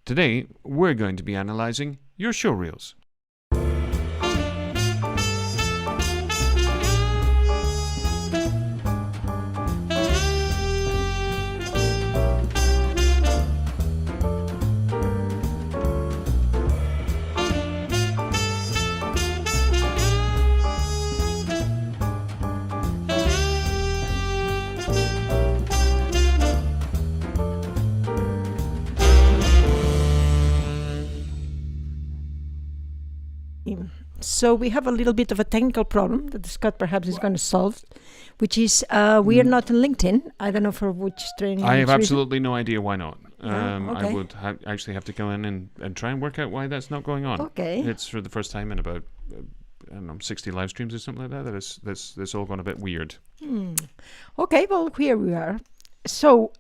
Today, we're going to be analysing your showreels. So we have a little bit of a technical problem that Scott perhaps is going to solve, which is we are not on LinkedIn. I don't know for which training. I have absolutely no idea why not. Okay. I would actually have to go in and try and work out why that's not going on. Okay. It's for the first time in about, 60 live streams or something like that. That's all gone a bit weird. Okay, well, here we are. So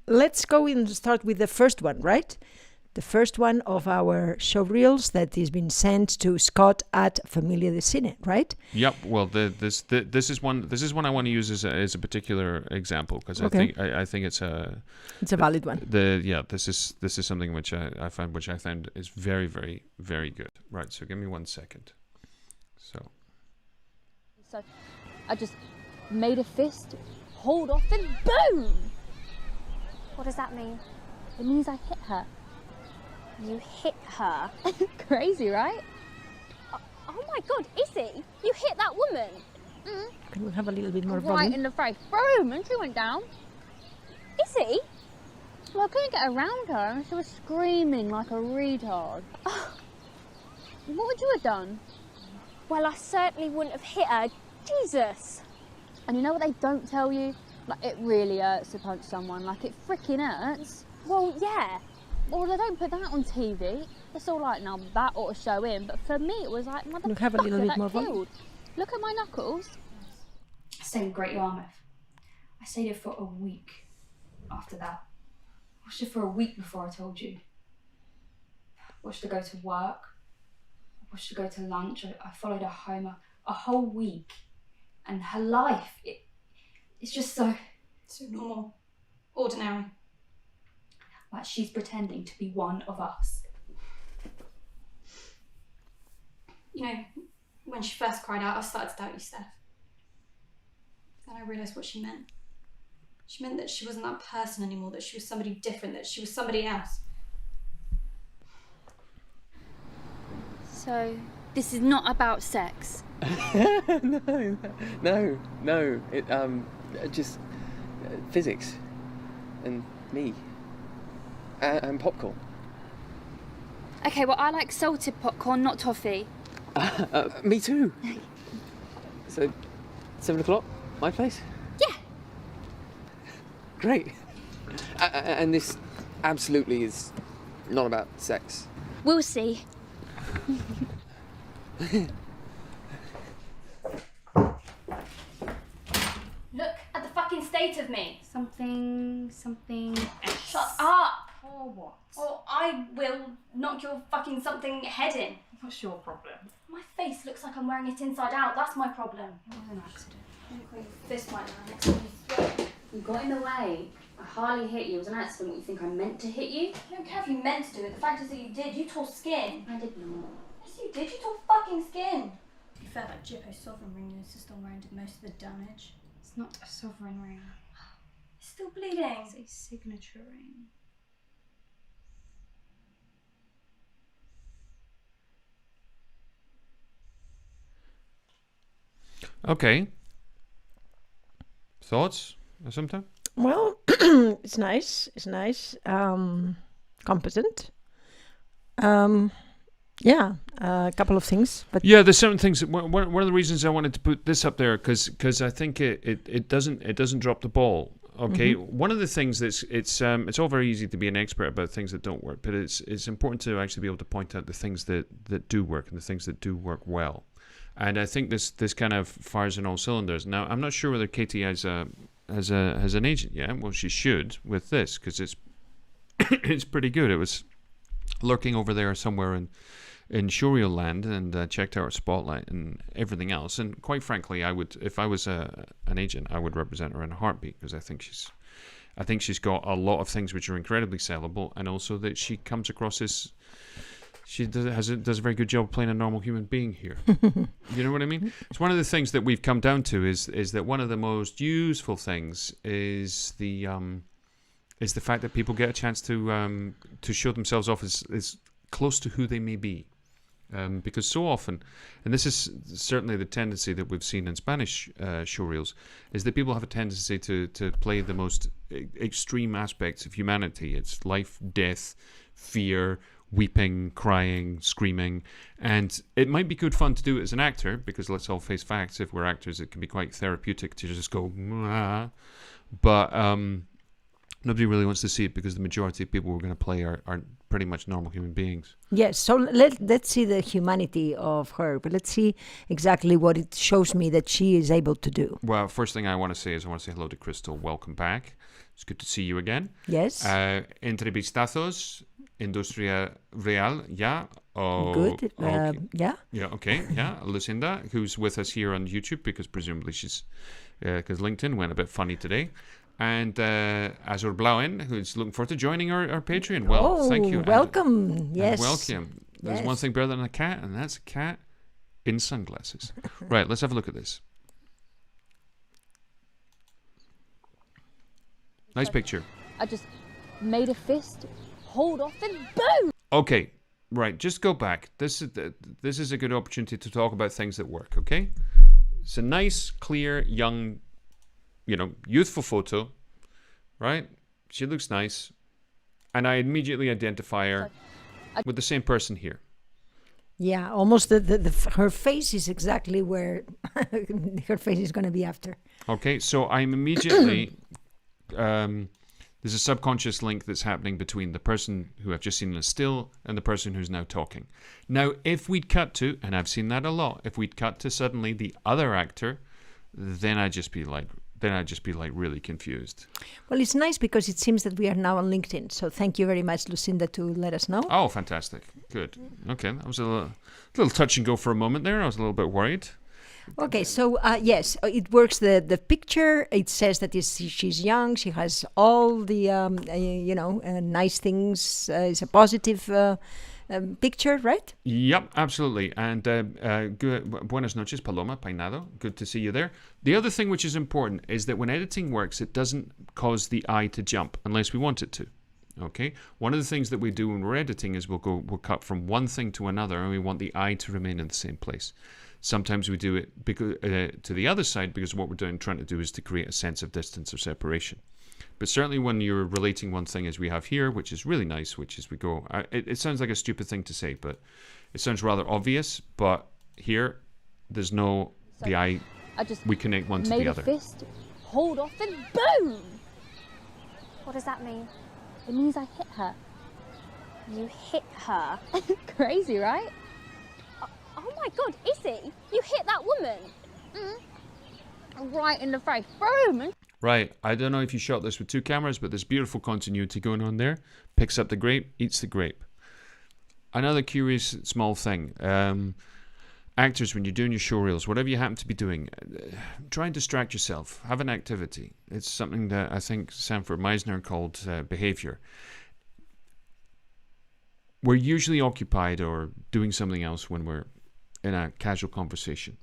let's go and start with the first one, right? The first one of our showreels that has been sent to Scott at Familia de Cine, right? Yep. Well, this is one. This is one I want to use as a particular example because I think it's a valid one. This is something which I found is very, very, very good. Right. So give me 1 second. So I just made a fist, hold off, and boom. What does that mean? It means I hit her. You hit her? Crazy, right? Oh my God, Izzy, you hit that woman. Can we have a little bit more Right volume? in the face. Boom! And she went down. Izzy? Well, I couldn't get around her and she was screaming like a retard. What would you have done? Well, I certainly wouldn't have hit her. Jesus. And you know what they don't tell you? Like, it really hurts to punch someone. Like, it freaking hurts. Well, yeah. Well, they don't put that on TV. It's all like, now that ought to show in. But for me, it was like, Look, have a little motherfucker, bit that more volume. killed. Look at my knuckles. I stayed in Great Yarmouth. I stayed here for a week after that. I watched her for a week before I told you. I watched her go to work. I watched her go to lunch. I followed her home a whole week. And her life, it's just so normal, ordinary. Like she's pretending to be one of us. You know, when she first cried out, I started to doubt you, Steph. Then I realised what she meant. She meant that she wasn't that person anymore, that she was somebody different, that she was somebody else. So, this is not about sex. No. It just physics and me and popcorn. Okay, well, I like salted popcorn, not toffee. Me too. So, 7 o'clock, my place? Yeah. Great. And this absolutely is not about sex. We'll see. Look at the fucking state of me. Something else. Shut up. Or what? Or I will knock your fucking something head in. What's your problem? My face looks like I'm wearing it inside out. That's my problem. It was an accident. Look where your fist might land next to your throat. You got in the way. I hardly hit you. It was an accident. What, you think I meant to hit you? I don't care if you meant to do it. The fact is that you did. You tore skin. I did not. Yes, you did. You tore fucking skin. To be fair, that Jippo sovereign ring you insist on wearing did most of the damage. It's not a sovereign ring. It's still bleeding. It's a signature ring. Okay. Thoughts, Assumpta? Well, it's nice. It's nice. Competent. Yeah, a couple of things. But Yeah, there's certain things. One of the reasons I wanted to put this up there because I think it doesn't drop the ball. Okay, one of the things that's it's all very easy to be an expert about things that don't work, but it's important to actually be able to point out the things that do work and the things that do work well. And I think this kind of fires on all cylinders. Now, I'm not sure whether Katie has an agent yet. Well, she should with this because it's it's pretty good. It was lurking over there somewhere in showreel land and checked out her spotlight and everything else. And quite frankly, I would, if I was an agent, I would represent her in a heartbeat because I think she's I think she's got a lot of things which are incredibly sellable, and also that she comes across as she does a very good job playing a normal human being here. You know what I mean? It's one of the things that we've come down to is that one of the most useful things is the fact that people get a chance to show themselves off as close to who they may be. Because so often, and this is certainly the tendency that we've seen in Spanish showreels, is that people have a tendency to play the most extreme aspects of humanity. It's life, death, fear, weeping, crying, screaming. And it might be good fun to do it as an actor, because let's all face facts, if we're actors, it can be quite therapeutic to just go, "Mwah." But nobody really wants to see it, because the majority of people we're going to play are pretty much normal human beings. Yes, so let's see the humanity of her, but let's see exactly what it shows me that she is able to do. Well, first thing I want to say is I want to say hello to Crystal. Welcome back. It's good to see you again. Yes. Entrevistazos, Industria Real, yeah. Oh, Good. Okay. Yeah. Yeah, okay, yeah. Lucinda, who's with us here on YouTube, because presumably she's, because LinkedIn went a bit funny today. And Azur Blauen, who's looking forward to joining our Patreon. Well, thank you. Welcome. Yes. And welcome. There's one thing better than a cat, and that's a cat in sunglasses. Right, let's have a look at this. Nice picture. I just made a fist, hold off, and boom! Okay, right, just go back. This is a good opportunity to talk about things that work, okay? It's a nice, clear, young, youthful photo, right? She looks nice. And I immediately identify her with the same person here. Yeah, almost her face is exactly where her face is going to be after. Okay, so I'm immediately... there's a subconscious link that's happening between the person who I've just seen in a still and the person who's now talking. Now, if we'd cut to, and I've seen that a lot, if we'd cut to suddenly the other actor, then I'd just be like really confused. Well, it's nice because it seems that we are now on LinkedIn. So thank you very much, Lucinda, to let us know. Oh, fantastic. Good. Okay, that was a little touch and go for a moment there. I was a little bit worried. Okay, so yes, it works. The picture, it says that she's young. She has all the nice things. It's a positive picture, right? Yep, absolutely. And buenas noches, Paloma Peinado. Good to see you there. The other thing which is important is that when editing works, it doesn't cause the eye to jump unless we want it to. Okay. One of the things that we do when we're editing is we'll cut from one thing to another, and we want the eye to remain in the same place. Sometimes we do it because, to the other side, because what we're trying to do is to create a sense of distance or separation. But certainly when you're relating one thing as we have here, which is really nice, which is we go, it sounds like a stupid thing to say, but it sounds rather obvious. But here, there's the eye, we connect one to the other. Made a fist, hold off, and boom! What does that mean? It means I hit her. You hit her? Crazy, right? Oh my God, Izzy, you hit that woman? Right in the face. Boom! Right. I don't know if you shot this with two cameras, but there's beautiful continuity going on there. Picks up the grape, eats the grape. Another curious small thing. Actors, when you're doing your showreels, whatever you happen to be doing, try and distract yourself. Have an activity. It's something that I think Sanford Meisner called behavior. We're usually occupied or doing something else when we're in a casual conversation.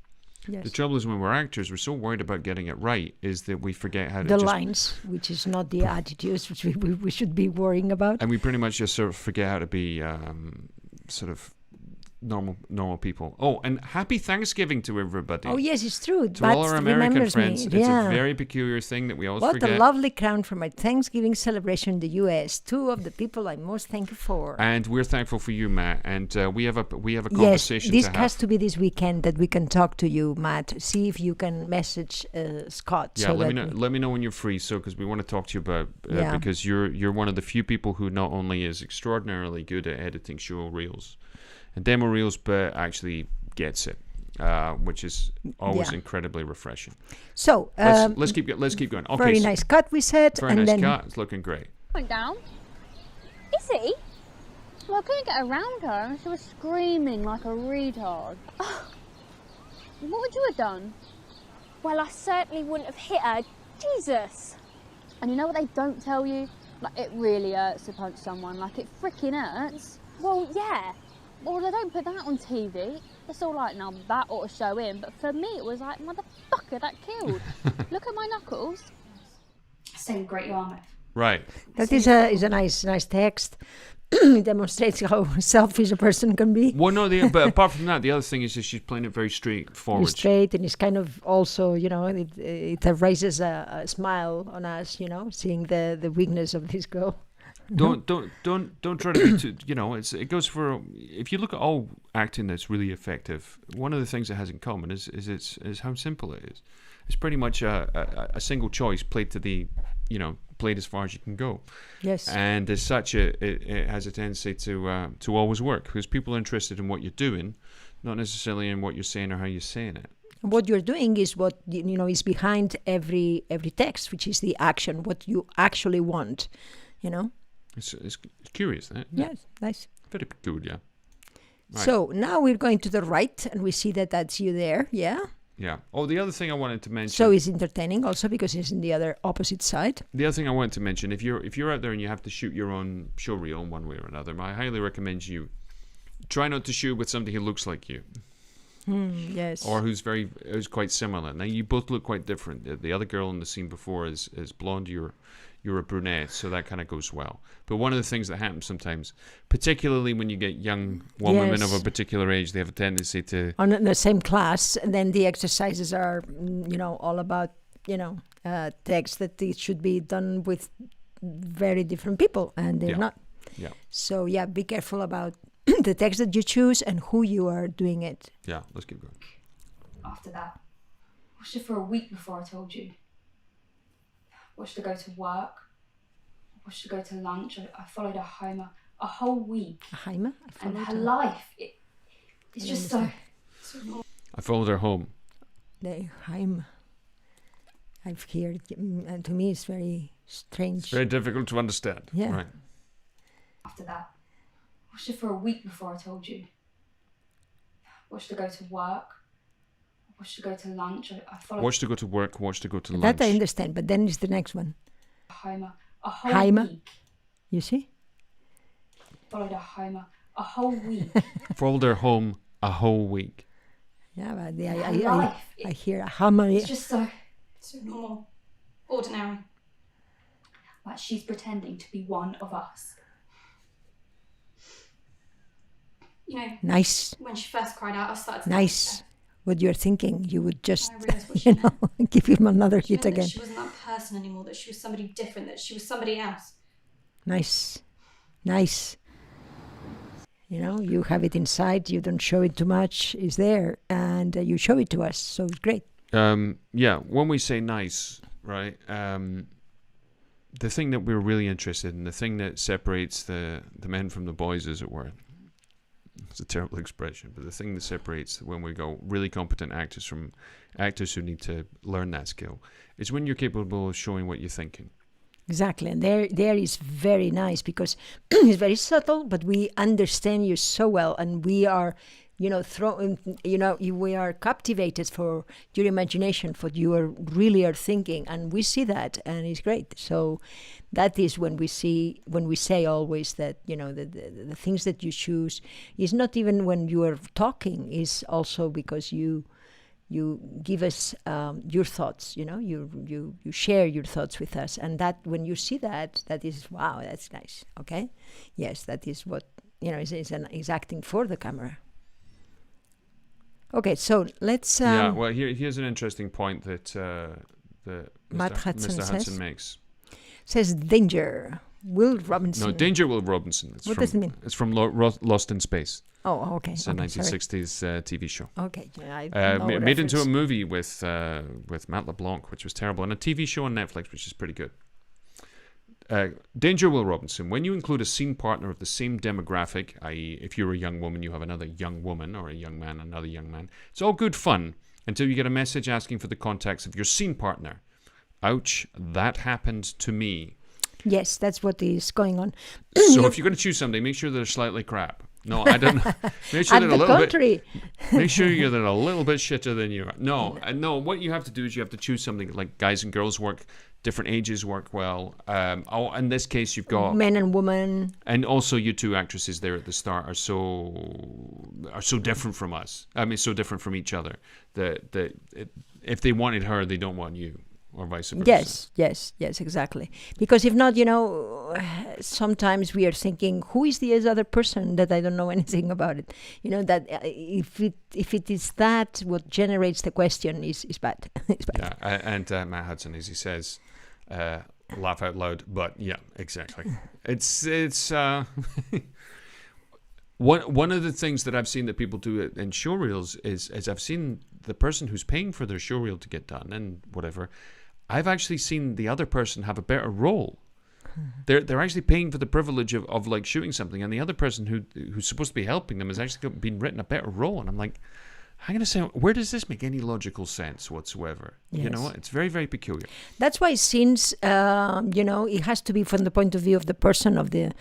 Yes. The trouble is when we're actors, we're so worried about getting it right is that we forget how to the lines, which is not the attitudes which we should be worrying about. And we pretty much just sort of forget how to be sort of normal people. Oh, and happy Thanksgiving to everybody. Oh yes, it's true. To all our American friends, it's a very peculiar thing that we always forget. What a lovely crown for my Thanksgiving celebration in the U.S. Two of the people I'm most thankful for. And we're thankful for you, Matt. And we have a conversation. Yes, this to has have. to be this weekend that we can talk to you, Matt. See if you can message Scott. Yeah, so let me know when you're free, so because we want to talk to you about because you're one of the few people who not only is extraordinarily good at editing show reels and demo reels, but actually gets it, which is always incredibly refreshing. So let's keep going. Okay, very nice cut, we said. Very nice cut. It's looking great. Went down. Izzy? Well, I couldn't get around her, and she was screaming like a retard. What would you have done? Well, I certainly wouldn't have hit her. Jesus. And you know what they don't tell you? Like, it really hurts to punch someone. Like, it freaking hurts. Well, yeah. Well, they don't put that on TV. It's all like, now that ought to show in. But for me, it was like, motherfucker, that killed. Look at my knuckles. So great you are, Miff. Right. That is a nice text. It demonstrates how selfish a person can be. Well, no, but apart from that, the other thing is that she's playing it very straightforward. Straight, and it's kind of also, it raises a smile on us, seeing the weakness of this girl. Don't try to be too. It goes for. If you look at all acting that's really effective, one of the things it has in common is how simple it is. It's pretty much a single choice played to the, played as far as you can go. Yes. And as such, it has a tendency to always work because people are interested in what you're doing, not necessarily in what you're saying or how you're saying it. And what you're doing is what is behind every text, which is the action, what you actually want, It's curious, isn't it? Yes, nice. Very peculiar. Right. So now we're going to the right, and we see that that's you there, yeah? Yeah. Oh, the other thing I wanted to mention. So it's entertaining also because it's in the other opposite side. The other thing I wanted to mention, if you're out there and you have to shoot your own show reel in one way or another, I highly recommend you try not to shoot with somebody who looks like you. Yes. Or who's quite similar. Now you both look quite different. The other girl in the scene before is blonde. You're a brunette, so that kind of goes well. But one of the things that happens sometimes, particularly when you get young women of a particular age, they have a tendency to... On the same class, and then the exercises are, all about, texts that it should be done with very different people, and they're not. Yeah. So, be careful about the text that you choose and who you are doing it. Yeah, let's keep going. After that, I watched her for a week before I told you. Watched her go to work. Watched her go to lunch. I followed her home a whole week. Heime? And her life, it's just so... I followed her home. The Heim. I've heard, and to me it's very strange. It's very difficult to understand. Yeah. Right. After that, watched her for a week before I told you. Watched her go to work. Watched her go to lunch. I followed... Watched her go to work, watched her go to lunch. That I understand, but then is the next one. Home a whole week. You see? Followed her home a whole week. Followed her home a whole week. Yeah, but I hear a hammer. It's just so normal, ordinary. Like she's pretending to be one of us. Nice. When she first cried out, I started to Nice. What you're thinking, you would just, I realised what she meant. give him another She hit meant that again. she wasn't that person anymore, that she was somebody different, that she was somebody else. Nice. You have it inside, you don't show it too much, it's there, and you show it to us, so it's great. When we say nice, right, the thing that we're really interested in, the thing that separates the men from the boys, as it were, it's a terrible expression, but the thing that separates when we go really competent actors from actors who need to learn that skill is when you're capable of showing what you're thinking. Exactly, and there is very nice because it's very subtle, but we understand you so well, and we are, we are captivated for your imagination, for you really are thinking, and we see that, and it's great. So that is when we say always that the things that you choose is not even when you are talking, is also because you give us your thoughts, you share your thoughts with us, and that when you see that is, wow, that's nice. Okay, yes, that is what is acting for the camera. Okay, so let's here's an interesting point that Mr. Hudson makes. Says danger, Will Robinson. No, Danger Will Robinson. What does it mean? It's from Lost in Space. Oh, okay. It's a 1960s TV show. Okay, made into a movie with Matt LeBlanc, which was terrible, and a TV show on Netflix, which is pretty good. Danger Will Robinson. When you include a scene partner of the same demographic, i.e., if you're a young woman, you have another young woman, or a young man, another young man. It's all good fun until you get a message asking for the contacts of your scene partner. Ouch, that happened to me. Yes, that's what is going on. So if you're going to choose somebody, make sure they're slightly crap. No, I don't know. Make sure At they're the a little contrary. Make sure they're a little bit shitter than you are. No. What you have to do is you have to choose something like guys and girls work, different ages work well. In this case, you've got Men and women. and also you two actresses there at the start are so different from us. I mean, so different from each other that if they wanted her, they don't want you, or vice versa. Yes, exactly. Because if not, sometimes we are thinking, who is the other person that I don't know anything about it? That if it is that, what generates the question is bad. It's bad. Yeah, and Matt Hudson, as he says, laugh out loud. But yeah, exactly. It's one of the things that I've seen that people do in showreels is I've seen the person who's paying for their showreel to get done and whatever. I've actually seen the other person have a better role. They're actually paying for the privilege of like shooting something, and the other person who's supposed to be helping them has actually been written a better role. And I'm like, hang on a second, where does this make any logical sense whatsoever? Yes. It's very, very peculiar. That's why scenes, it has to be from the point of view of the person of the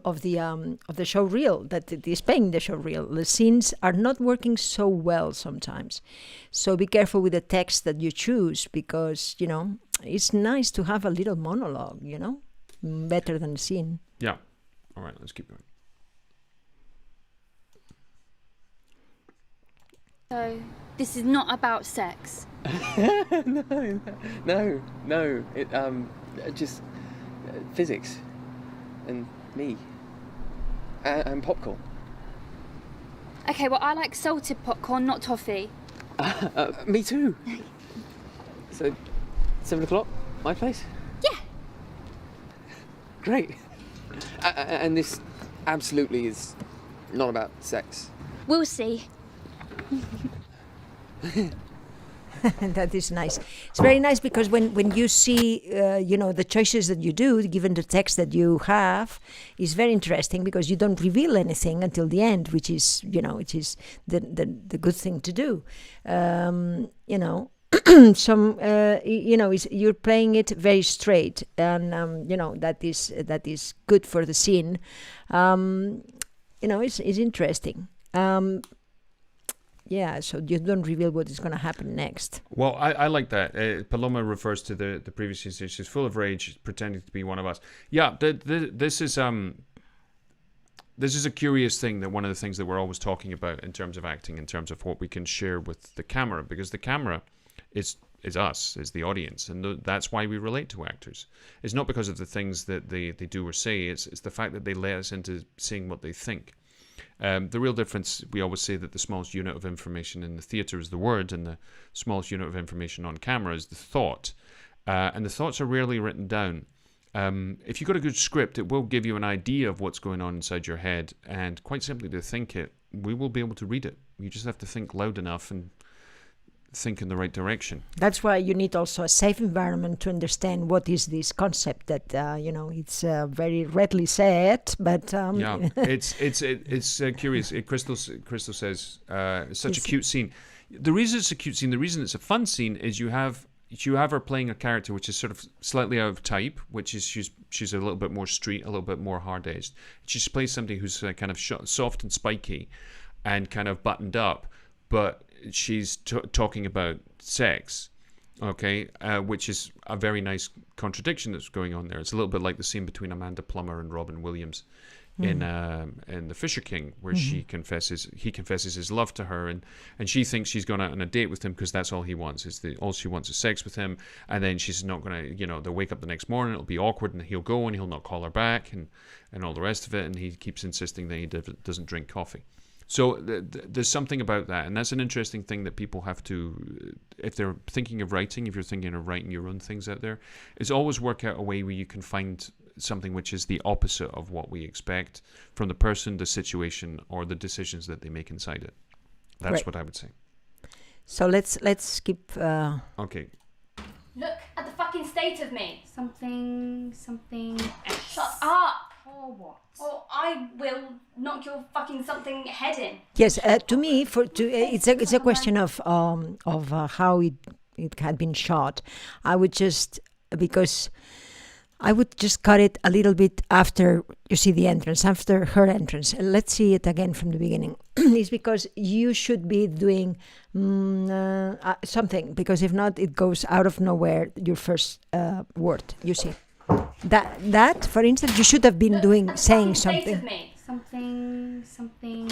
of the show reel that is paying the show reel. The scenes are not working so well sometimes, so be careful with the text that you choose, because it's nice to have a little monologue, better than a scene. Yeah. All right, let's keep going. So, this is not about sex. No. It just physics and me and popcorn. Okay, well, I like salted popcorn, not toffee. Me too. So, 7:00, my place? Yeah. Great. And this absolutely is not about sex. We'll see. That is nice. It's very nice because when you see, the choices that you do, given the text that you have, is very interesting because you don't reveal anything until the end, which is, which is the good thing to do. You're playing it very straight, and that is good for the scene. It's interesting. Yeah, so you don't reveal what is going to happen next. Well, I like that. Paloma refers to the previous scene. She's full of rage, pretending to be one of us. Yeah, this is a curious thing, that one of the things that we're always talking about in terms of acting, in terms of what we can share with the camera, because the camera is us, is the audience, and that's why we relate to actors. It's not because of the things that they do or say. It's the fact that they let us into seeing what they think. The real difference, we always say that the smallest unit of information in the theatre is the word, and the smallest unit of information on camera is the thought. And the thoughts are rarely written down. If you've got a good script, it will give you an idea of what's going on inside your head, and quite simply to think it, we will be able to read it. You just have to think loud enough and think in the right direction. That's why you need also a safe environment to understand what is this concept that it's very readily said, but yeah, it's curious. Crystal says it's such a cute scene. The reason it's a cute scene, the reason it's a fun scene, is you have her playing a character which is sort of slightly out of type, which is she's a little bit more street, a little bit more hard edged. She plays somebody who's kind of soft and spiky, and kind of buttoned up, but she's talking about sex, okay, which is a very nice contradiction that's going on there. It's a little bit like the scene between Amanda Plummer and Robin Williams in The Fisher King, where he confesses his love to her, and she thinks she's going out on a date with him because that's all he wants. All she wants is sex with him, and then she's not going to, they'll wake up the next morning, it'll be awkward, and he'll go and he'll not call her back, and all the rest of it, and he keeps insisting that he doesn't drink coffee. So there's something about that, and that's an interesting thing that people have to, if they're thinking of writing, if you're thinking of writing your own things out there, is always work out a way where you can find something which is the opposite of what we expect from the person, the situation, or the decisions that they make inside it. That's right. What I would say. So let's skip. Okay. Look at the fucking state of me. Something. Shut up. Or what? Or I will knock your fucking something head in. Yes, to me, it's a question of how it had been shot. I would just, because I would just cut it a little bit after you see the entrance, after her entrance. Let's see it again from the beginning. It's because you should be doing something, because if not, it goes out of nowhere, your first word, you see. That, for instance, you should have been saying something. Something.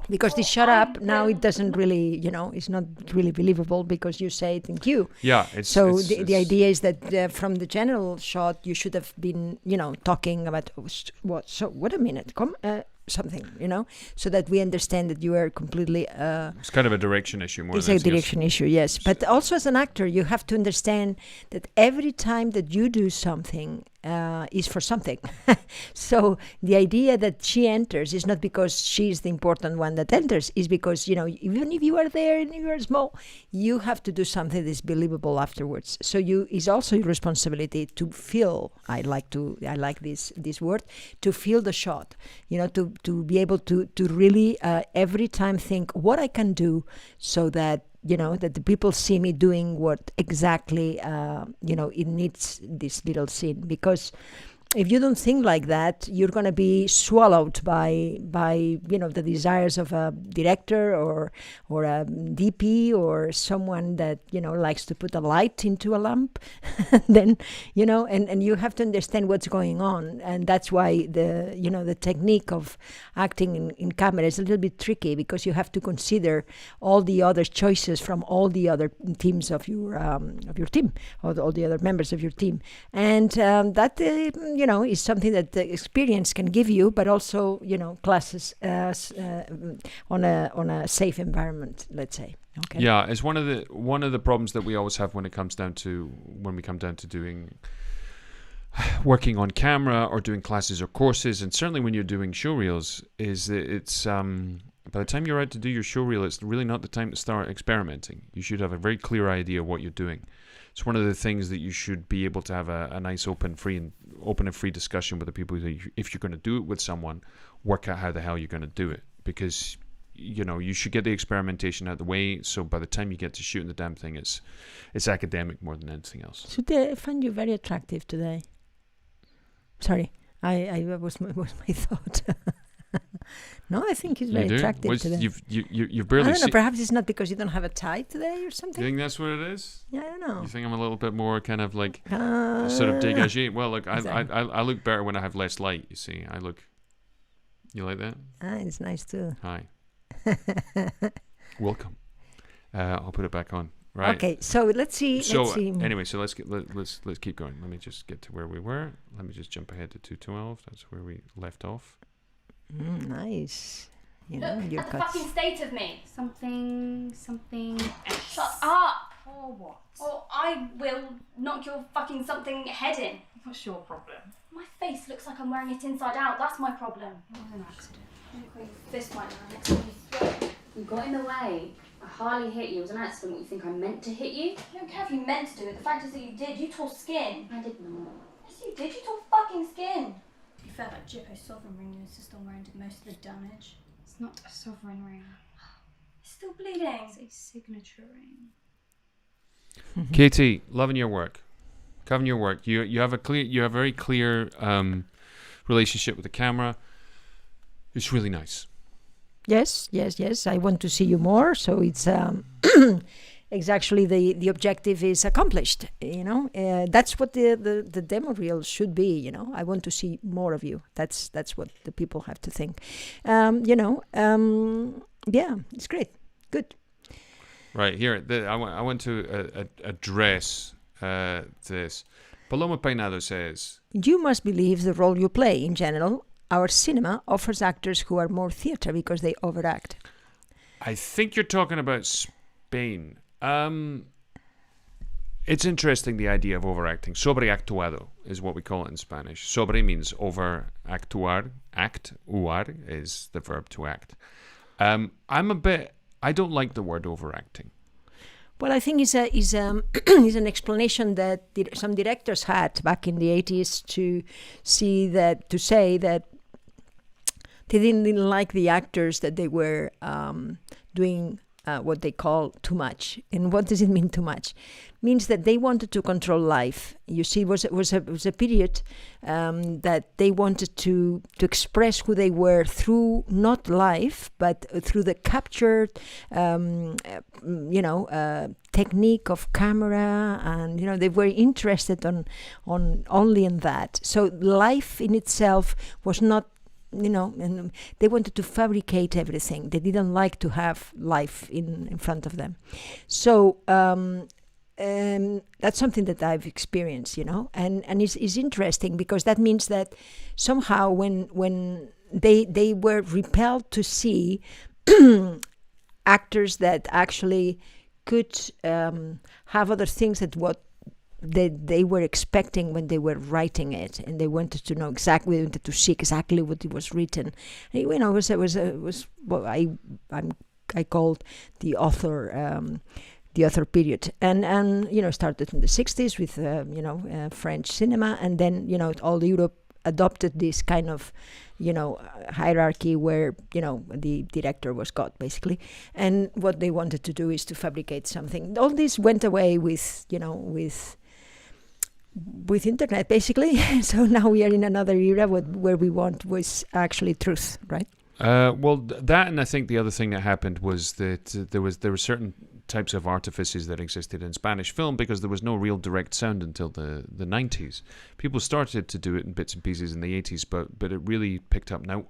Because the shut up, now it doesn't really, it's not really believable because you say it in cue. Yeah. The idea is that from the general shot, you should have been, talking about what. So, wait a minute, something, so that we understand that you are completely... it's kind of a direction issue more it's than a direction issue, yes. But also as an actor, you have to understand that every time that you do something is for something. So the idea that she enters is not because she's the important one that enters, is because, even if you are there and you are small, you have to do something that's believable afterwards. So it's also your responsibility to feel, I like this word, to feel the shot, to be able to really every time think what I can do so that that the people see me doing what exactly, it needs this little scene. Because if you don't think like that, you're going to be swallowed by the desires of a director or a DP or someone that, likes to put a light into a lamp. Then, and you have to understand what's going on. And that's why the technique of acting in camera is a little bit tricky, because you have to consider all the other choices from all the other teams of your team, or all the other members of your team. And that, is something that the experience can give you, but also, classes on a safe environment, let's say. Okay. Yeah, it's one of the problems that we always have when we come down to doing working on camera or doing classes or courses, and certainly when you're doing showreels, is that it's by the time you're out to do your showreel, it's really not the time to start experimenting. You should have a very clear idea of what you're doing. It's one of the things that you should be able to have a nice open and free discussion with the people. If you're going to do it with someone, work out how the hell you're going to do it, because you should get the experimentation out of the way. So by the time you get to shooting the damn thing, it's academic more than anything else. So I find you very attractive today. Sorry, I was my thought. No, I think he's very attractive today. You've barely. I don't know. Perhaps it's not because you don't have a tie today or something. You think that's what it is? Yeah, I don't know. You think I'm a little bit more kind of like sort of dégagé? Well, look, I look better when I have less light. You see, I look. You like that? It's nice too. Hi. Welcome. I'll put it back on. Right. Okay, so let's see. Anyway, so let's keep going. Let me just get to where we were. Let me just jump ahead to 212. That's where we left off. Nice. Look at the fucking state of me. Something. Shut up. Or what? Or I will knock your fucking something head in. What's your problem? My face looks like I'm wearing it inside out. That's my problem. It was an accident. Look where your fist right now next to your throat. You got in the way. I hardly hit you. It was an accident. What, you think I meant to hit you? I don't care if you meant to do it. The fact is that you did. You tore skin. I did not. Yes, you did. You tore fucking skin. To be fair, that Jippo sovereign ring you insist on wearing did most of the damage. It's not a sovereign ring. It's still bleeding. It's a signature ring. Katie, loving your work. Loving your work. You have a very clear relationship with the camera. It's really nice. Yes. I want to see you more. So it's it's actually the objective is accomplished. That's what the demo reel should be. I want to see more of you. That's what the people have to think. Yeah, it's great. Good. Right here, I want to address this. Paloma Peinado says, "You must believe the role you play. In general, our cinema offers actors who are more theatre because they overact." I think you're talking about Spain. It's interesting, the idea of overacting. Sobreactuado is what we call it in Spanish. Sobre means over, actuar, actuar is the verb to act. I don't like the word overacting. Well, I think is an explanation that some directors had back in the 80s to say that they didn't like the actors that they were doing what they call too much. And what does it mean too much? Means that they wanted to control life. You see, it was a period that they wanted to express who they were through not life, but through the captured, technique of camera, and they were interested on only in that. So life in itself was not. And they wanted to fabricate everything. They didn't like to have life in front of them. So that's something that I've experienced, and it's interesting because that means that somehow when they were repelled to see actors that actually could have other things that what they were expecting when they were writing it, and they wanted to know exactly, wanted to see exactly what it was written. And, it was what I called the author period, and started in the 60s with French cinema, and then all Europe adopted this kind of hierarchy where the director was God basically, and what they wanted to do is to fabricate something. All this went away with internet basically. So now we are in another era where we want was actually truth, right? That, and I think the other thing that happened was that there were certain types of artifices that existed in Spanish film because there was no real direct sound until the 90s. People started to do it in bits and pieces in the 80s, but it really picked up. Now,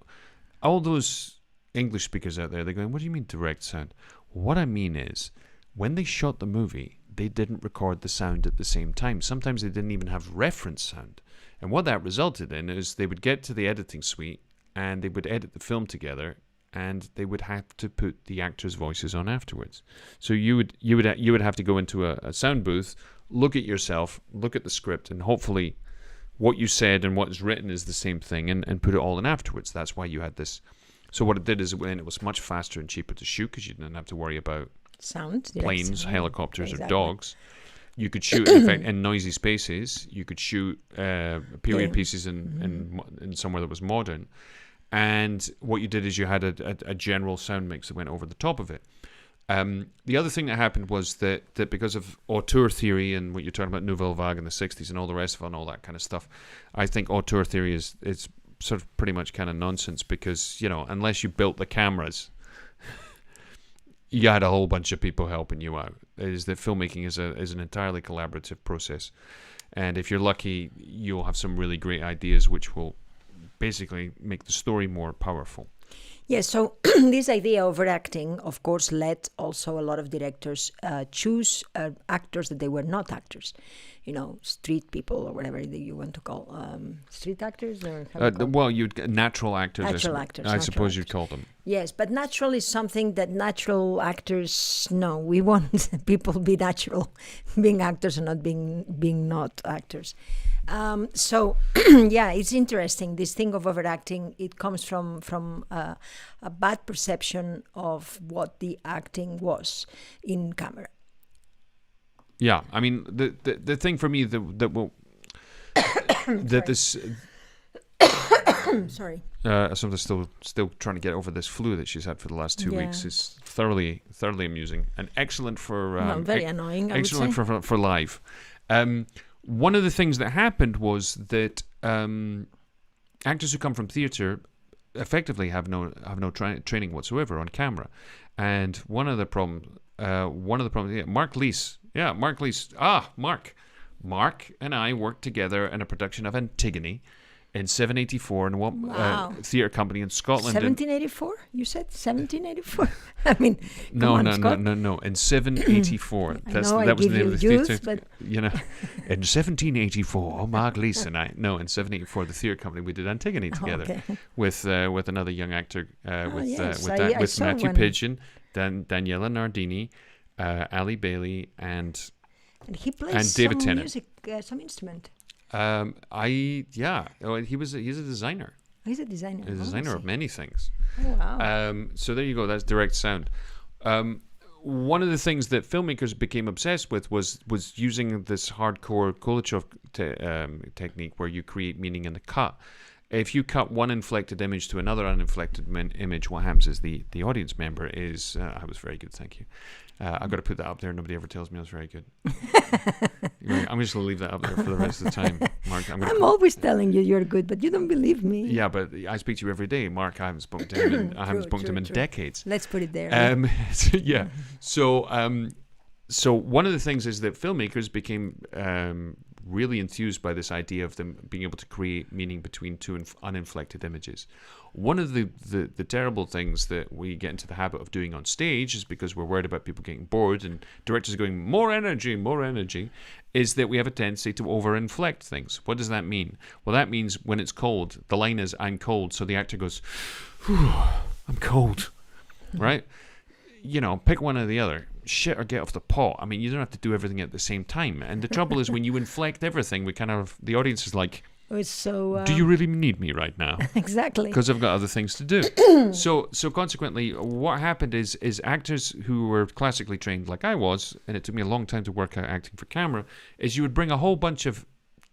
all those English speakers out there, they're going, what do you mean direct sound? What I mean is, when they shot the movie, they didn't record the sound at the same time. Sometimes they didn't even have reference sound. And what that resulted in is they would get to the editing suite and they would edit the film together, and they would have to put the actors' voices on afterwards. So you would have to go into a sound booth, look at yourself, look at the script, and hopefully what you said and what is written is the same thing, and put it all in afterwards. That's why you had this. So what it did is when it was much faster and cheaper to shoot because you didn't have to worry about sound, planes, helicopters, exactly. or dogs. You could shoot in noisy spaces. You could shoot period pieces in somewhere that was modern. And what you did is you had a general sound mix that went over the top of it. The other thing that happened was that because of auteur theory and what you're talking about, Nouvelle Vague in the 60s and all the rest of it and all that kind of stuff, I think auteur theory is sort of pretty much kind of nonsense because, unless you built the cameras, you had a whole bunch of people helping you out. It is that filmmaking is an entirely collaborative process. And if you're lucky, you'll have some really great ideas which will basically make the story more powerful. Yes, so this idea of overacting, of course, led also a lot of directors choose actors that they were not actors. Street people or whatever you want to call street actors, or natural actors. Natural actors. I suppose you'd call them. Yes, but natural is something that natural actors. No, we want people be natural, being actors and not being not actors. So yeah, it's interesting. This thing of overacting, it comes from a bad perception of what the acting was in camera. Yeah, I mean the thing for me that will that this. Sorry. Assumpta's still trying to get over this flu that she's had for the last 2 weeks. It's thoroughly amusing and excellent for very annoying. Excellent I would say. for live. One of the things that happened was that actors who come from theatre effectively have no training whatsoever on camera, and one of the problems. Mark Lees. Yeah, Mark Lees. Mark and I worked together in a production of Antigone in 784 in a theatre company in Scotland. 1784? You said 1784? I mean, no. In 784. That was the name of the theatre. In 1784, Mark Lees and I. No, in 784, the theatre company, we did Antigone together with another young actor, with Matthew Pidgeon, Daniela Nardini, Ali Bailey, and he plays David some Tennant. Music, some instrument. He's a designer. He's a designer. He's a designer of many things. Oh, wow. So there you go. That's direct sound. One of the things that filmmakers became obsessed with was using this hardcore Kuleshov technique where you create meaning in the cut. if you cut one inflected image to another uninflected image, what happens is the audience member is, I was very good, thank you. I've got to put that up there. Nobody ever tells me I was very good. I'm just going to leave that up there for the rest of the time, Mark. I'm always telling you you're good, but you don't believe me. Yeah, but I speak to you every day, Mark. I haven't spoken to him. I haven't spoken to him in decades. Let's put it there. Yeah. So one of the things is that filmmakers became really enthused by this idea of them being able to create meaning between two uninflected images. One of the terrible things that we get into the habit of doing on stage is because we're worried about people getting bored and directors are going, more energy, is that we have a tendency to overinflect things. What does that mean? Well, that means when it's cold, the line is, I'm cold, so the actor goes, I'm cold, right? Pick one or the other. Shit or get off the pot. I mean, you don't have to do everything at the same time. And the trouble is when you inflect everything, the audience is like, so do you really need me right now? Exactly. Because I've got other things to do. So consequently, what happened is actors who were classically trained like I was, and it took me a long time to work out acting for camera, is you would bring a whole bunch of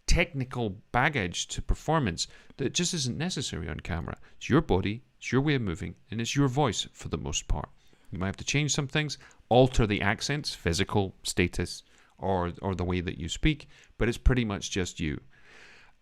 technical baggage to performance that just isn't necessary on camera. It's your body, it's your way of moving, and it's your voice for the most part. You might have to change some things, alter the accents, physical status, or the way that you speak, but it's pretty much just you.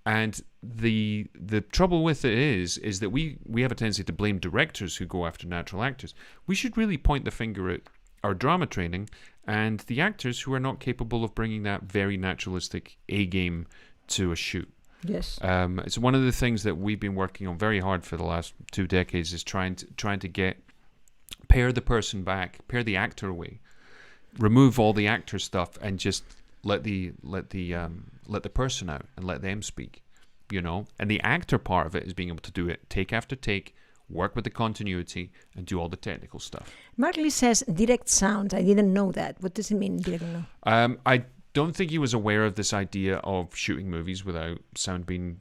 And the trouble with it is that we have a tendency to blame directors who go after natural actors. We should really point the finger at our drama training and the actors who are not capable of bringing that very naturalistic A game to a shoot. Yes. It's one of the things that we've been working on very hard for the last 2 decades is trying to pare the person back, pare the actor away, remove all the actor stuff, and just let the person out and let them speak, And the actor part of it is being able to do it take after take, work with the continuity, and do all the technical stuff. Mark Lee says direct sound. I didn't know that. What does it mean, direct sound? I don't think he was aware of this idea of shooting movies without sound being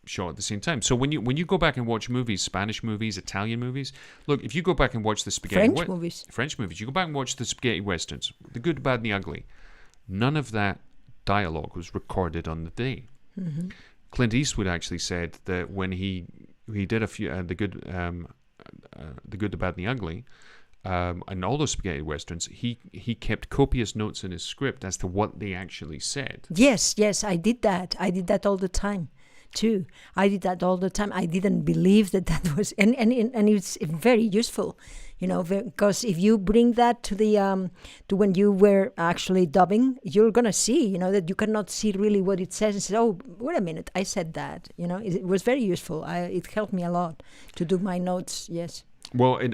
shot at the same time. So when you go back and watch movies, Spanish movies, Italian movies, look, if you go back and watch the French movies, you go back and watch the spaghetti westerns, the good, the bad, and the ugly, none of that dialogue was recorded on the day. Mm-hmm. Clint Eastwood actually said that when he did a few the good, the bad, and the ugly, and all those spaghetti westerns, he kept copious notes in his script as to what they actually said. Yes, I did that. I did that all the time too. I did that all the time. I didn't believe that was, and it's very useful, because if you bring that to the to when you were actually dubbing, you're gonna see, that you cannot see really what it says and say, oh, wait a minute, I said that. It was very useful. It helped me a lot to do my notes. Yes. Well, and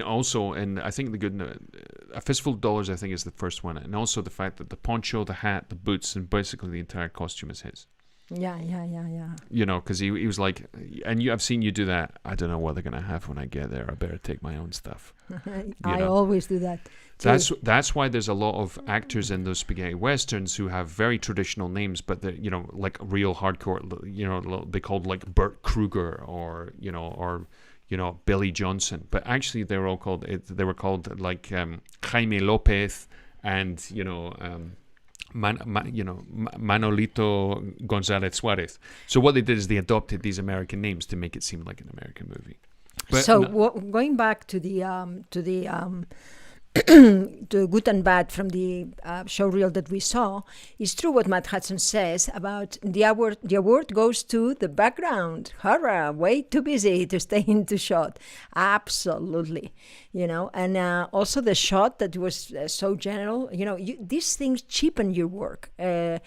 I think A Fistful of Dollars, I think, is the first one, and also the fact that the poncho, the hat, the boots, and basically the entire costume is his. Yeah. Because he was like, and I've seen you do that. I don't know what they're gonna have when I get there. I better take my own stuff. I always do that too. That's why there's a lot of actors in those spaghetti westerns who have very traditional names, but they're, like real hardcore. They called like Burt Kruger or Billy Johnson, but actually they were called like Jaime Lopez and Manolito González Suárez. So what they did is they adopted these American names to make it seem like an American movie. But going back to the to good and bad from the showreel that we saw, it's true what Matt Hudson says about the award. The award goes to the background. Hurrah! Way too busy to stay into shot. Absolutely, and also the shot that was so general. These things cheapen your work. So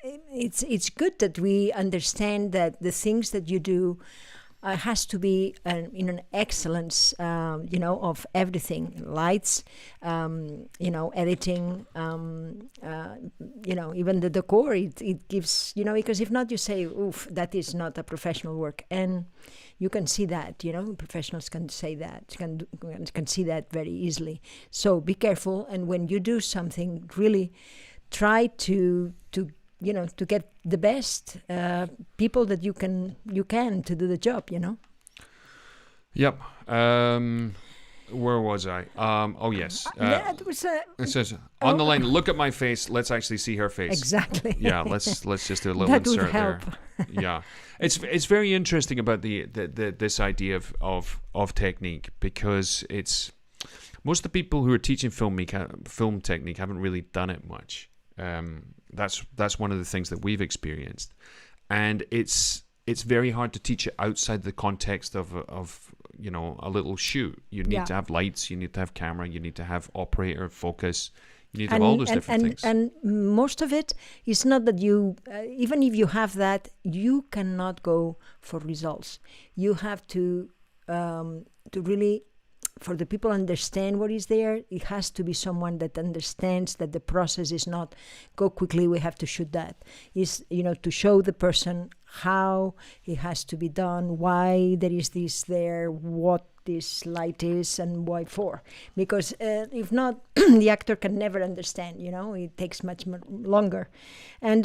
it's good that we understand that the things that you do has to be in an excellence, of everything, lights, editing, even the decor, it gives, because if not, you say, oof, that is not a professional work. And you can see that, professionals can say that, can see that very easily. So be careful. And when you do something, really try to get the best people that you can to do the job, Yep. Where was I? Oh yes. Yeah, it was It says on the line. Look at my face. Let's actually see her face. exactly. Yeah. Let's just do a little That would insert there. help. Yeah. It's very interesting about the this idea of technique, because it's most of the people who are teaching film technique haven't really done it much. That's one of the things that we've experienced, and it's very hard to teach it outside the context of a little shoot. You need to have lights, you need to have camera, you need to have operator, focus, you need to have all those different things. And most of it is not that you, even if you have that, you cannot go for results. You have to really, for the people understand what is there, it has to be someone that understands that the process is not go quickly, we have to shoot that. Is to show the person how it has to be done, why there is this there, what this light is, and why for. Because if not, the actor can never understand. It takes much longer, and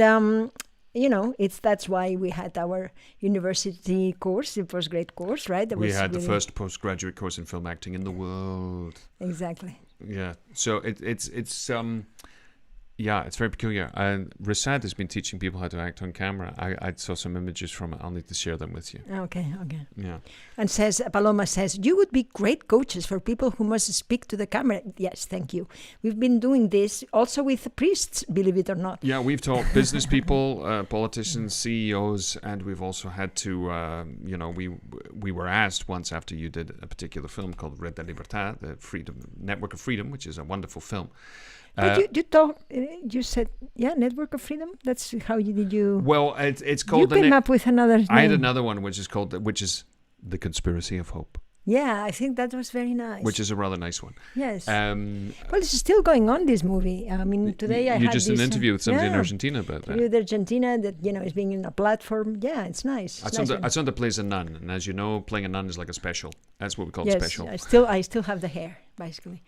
that's why we had our university course, the postgrad course, right? We had the first postgraduate course in film acting in the world. Exactly. Yeah. So it's very peculiar. And Rasad has been teaching people how to act on camera. I saw some images from it. I'll need to share them with you. Okay. Yeah. And Paloma says, you would be great coaches for people who must speak to the camera. Yes, thank you. We've been doing this also with priests, believe it or not. Yeah, we've taught business people, politicians, CEOs, and we've also had to, we were asked once after you did a particular film called Red de Libertad, the Network of Freedom, which is a wonderful film. But you said, Network of Freedom? That's how did you... Well, it's called... You came up with another name. I had another one, which is The Conspiracy of Hope. Yeah, I think that was very nice. Which is a rather nice one. Yes. Well, it's still going on, this movie. I mean, today I had You just did an interview with somebody in Argentina about that. With Argentina that, is being in a platform. Yeah, it's nice. Assumpta plays a nun, and as you know, playing a nun is like a special. That's what we call special. I still have the hair, basically,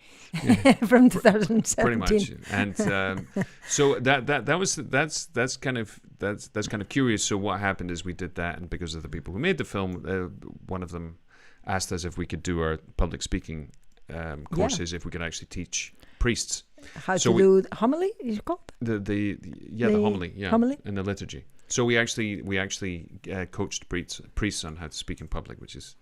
from 2017. Pretty much. And so that's kind of curious. So what happened is we did that, and because of the people who made the film, one of them asked us if we could do our public speaking courses, if we could actually teach priests how to do homily, is it called? The homily, in the liturgy. So we actually coached priests on how to speak in public, which is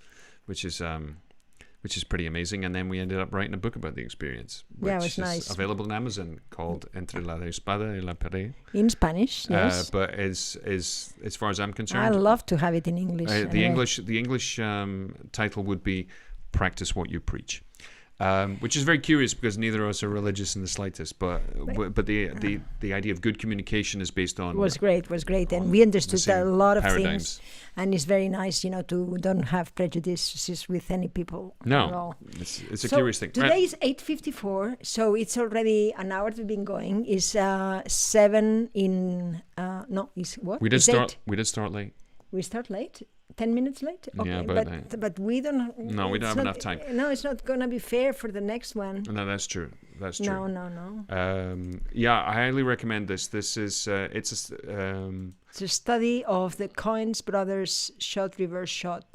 pretty amazing. And then we ended up writing a book about the experience, which it was nice. Is available on Amazon, called Entre la Espada y la Pared. In Spanish, yes. But as far as I'm concerned, I love to have it in English. The English title would be Practice What You Preach. Which is very curious because neither of us are religious in the slightest, but the idea of good communication is based on was great, and we understood a lot of paradigms. things, and it's very nice, to don't have prejudices with any people. No, at all. It's a curious thing. Today is 8:54, so it's already an hour we've been going. Is 7 in is what? We did start late. We start late. 10 minutes late? Okay, yeah, but we don't... No, we don't have enough time. No, it's not going to be fair for the next one. No, that's true. No. I highly recommend this. This is... it's a study of the Coens brothers reverse shot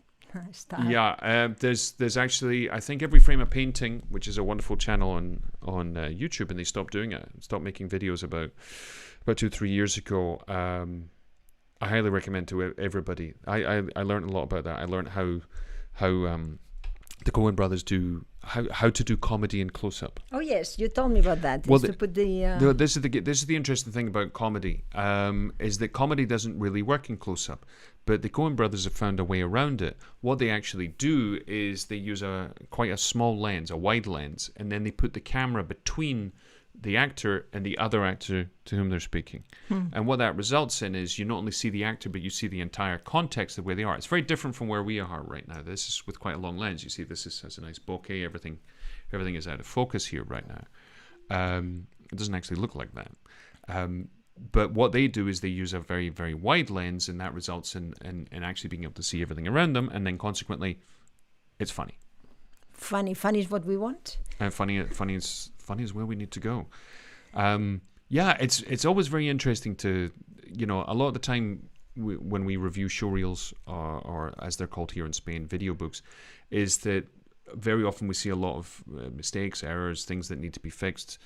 style. Yeah, there's actually... I think Every Frame a Painting, which is a wonderful channel on YouTube, and they stopped doing it. Stopped making videos about 2-3 years ago. I highly recommend to everybody. I learned a lot about that. I learned how the Coen brothers do how to do comedy in close up. Oh yes, you told me about that. Well, to put the this is the interesting thing about comedy. Is that comedy doesn't really work in close up, but the Coen brothers have found a way around it. What they actually do is they use quite a small lens, a wide lens, and then they put the camera between the actor and the other actor to whom they're speaking. And what that results in is you not only see the actor, but you see the entire context of where they are. It's very different from where we are right now. This is with quite a long lens. You see has a nice bokeh. Everything is out of focus here right now. It doesn't actually look like that. But what they do is they use a very, very wide lens, and that results in actually being able to see everything around them, and then consequently, it's funny. Funny is what we want. And funny is where we need to go. It's always very interesting to, a lot of the time when we review showreels or as they're called here in Spain, video books, is that very often we see a lot of mistakes, errors, things that need to be fixed,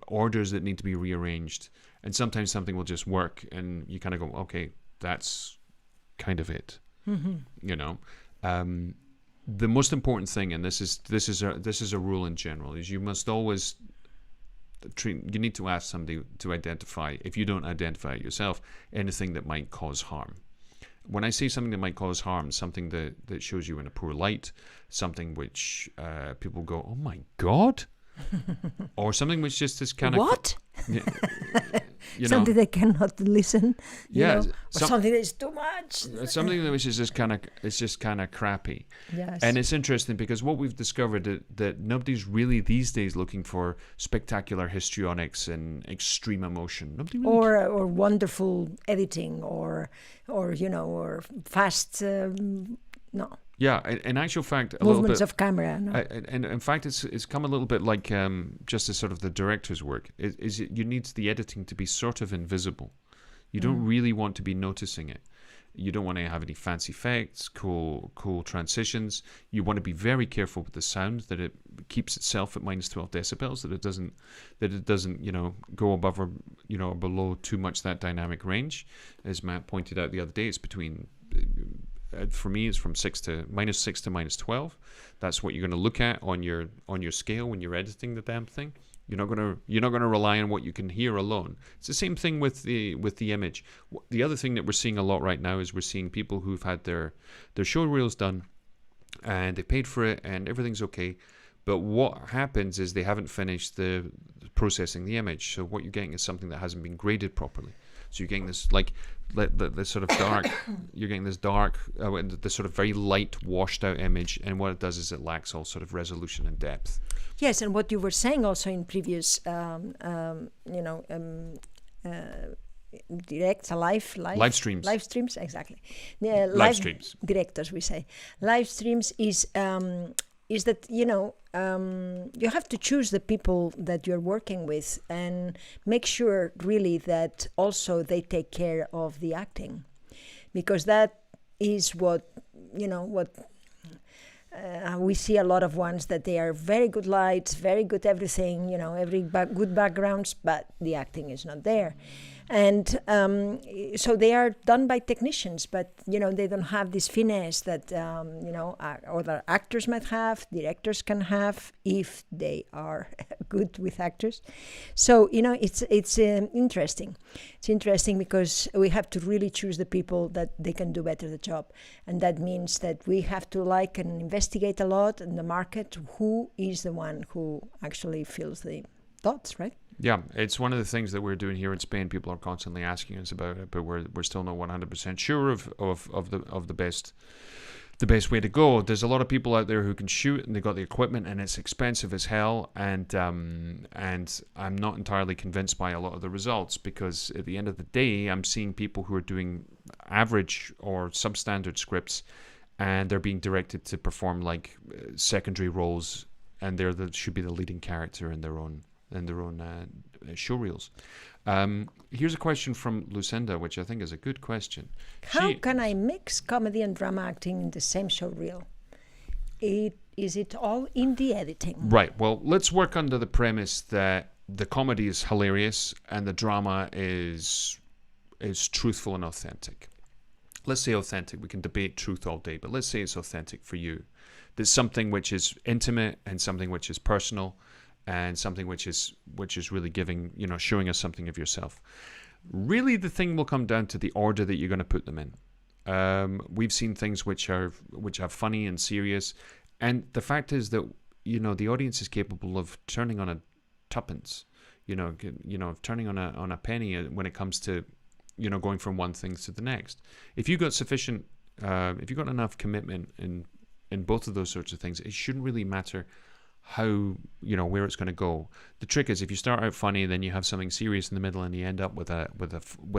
orders that need to be rearranged, and sometimes something will just work, and you kind of go, okay, that's kind of it. You know, the most important thing, and this is a rule in general, is you must always you need to ask somebody to identify, if you don't identify it yourself, anything that might cause harm. When I say something that might cause harm, something that shows you in a poor light, something which people go, oh my God, or something which just is kind of... What? know, something they cannot listen, you know, or something that is too much. Something that is just kind of crappy. Yes. And it's interesting because what we've discovered that nobody's really these days looking for spectacular histrionics and extreme emotion. Nobody really or wonderful editing or you know, or fast no. Yeah, in actual fact, a movements little bit, of camera. No? And in fact, it's come a little bit like just as sort of the director's work. You need the editing to be sort of invisible. You don't really want to be noticing it. You don't want to have any fancy effects, cool transitions. You want to be very careful with the sound, that it keeps itself at -12 decibels, that it doesn't you know, go above or, you know, below too much that dynamic range. As Matt pointed out the other day, it's between. For me, it's from -6 to -12. That's what you're going to look at on your scale when you're editing the damn thing. You're not gonna rely on what you can hear alone. It's the same thing with the image. The other thing that we're seeing a lot right now is we're seeing people who've had their show reels done, and they paid for it, and everything's okay. But what happens is they haven't finished the processing the image. So what you're getting is something that hasn't been graded properly. So you're getting this the sort of dark, you're getting this dark, the sort of very light, washed out image, and what it does is it lacks all sort of resolution and depth. Yes, and what you were saying also in previous, live streams, exactly. Live streams. Directors, we say. Live streams is that, you know, you have to choose the people that you're working with and make sure really that also they take care of the acting, because that is what, you know, we see a lot of ones that they are very good lights, very good everything, you know, good backgrounds, but the acting is not there. And so they are done by technicians, but, you know, they don't have this finesse that, you know, other actors might have, directors can have, if they are good with actors. So, you know, it's interesting. It's interesting because we have to really choose the people that they can do better the job. And that means that we have to like and investigate a lot in the market who is the one who actually feels the thoughts, right? Yeah, it's one of the things that we're doing here in Spain. People are constantly asking us about it, but we're still not 100% sure of the best way to go. There's a lot of people out there who can shoot, and they've got the equipment, and it's expensive as hell. And I'm not entirely convinced by a lot of the results, because at the end of the day, I'm seeing people who are doing average or substandard scripts, and they're being directed to perform like secondary roles, and should be the leading character in their own showreels. Here's a question from Lucinda, which I think is a good question. How can I mix comedy and drama acting in the same showreel? Is it all in the editing? Right. Well, let's work under the premise that the comedy is hilarious and the drama is truthful and authentic. Let's say authentic. We can debate truth all day, but let's say it's authentic for you. There's something which is intimate and something which is personal, and something which is really giving, you know, showing us something of yourself. Really, the thing will come down to the order that you're going to put them in. We've seen things which are funny and serious, and the fact is that, you know, the audience is capable of turning on a tuppence, you know, turning on a penny when it comes to, you know, going from one thing to the next. If you got sufficient, if you got enough commitment in both of those sorts of things, it shouldn't really matter how, where it's going to go. The trick is if you start out funny, then you have something serious in the middle, and you end up with